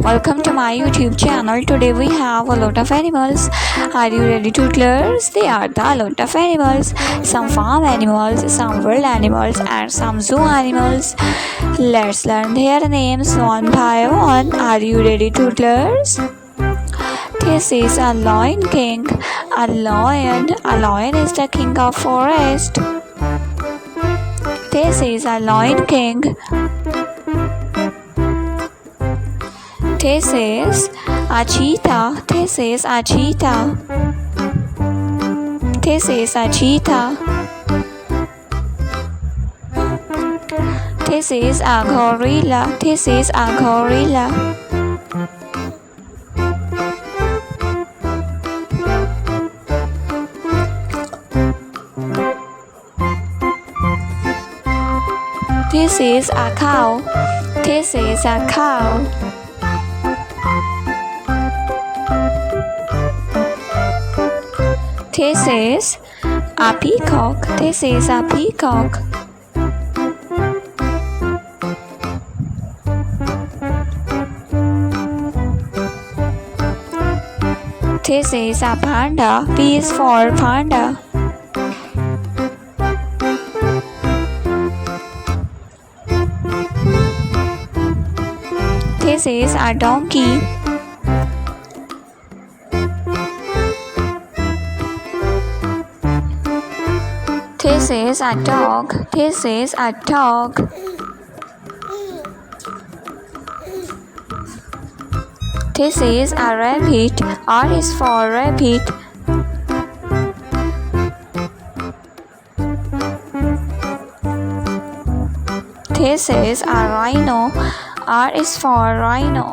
Welcome to my YouTube channel. Today we have a lot of animals. Are you ready toddlers? They are the lot of animals. Some farm animals, some wild animals and some zoo animals. Let's learn their names one by one. Are you ready toddlers? This is a lion king. A lion. A lion is the king of forest. This is a lion king. This is a cheetah. This is a cheetah. This is a cheetah. This is a gorilla. This is a gorilla. This is a cow. This is a cow. This is a peacock. This is a peacock. This is a panda. P is for panda. This is a donkey. This is a dog. This is a dog. This is a rabbit. R is for rabbit. This is a rhino. R is for rhino.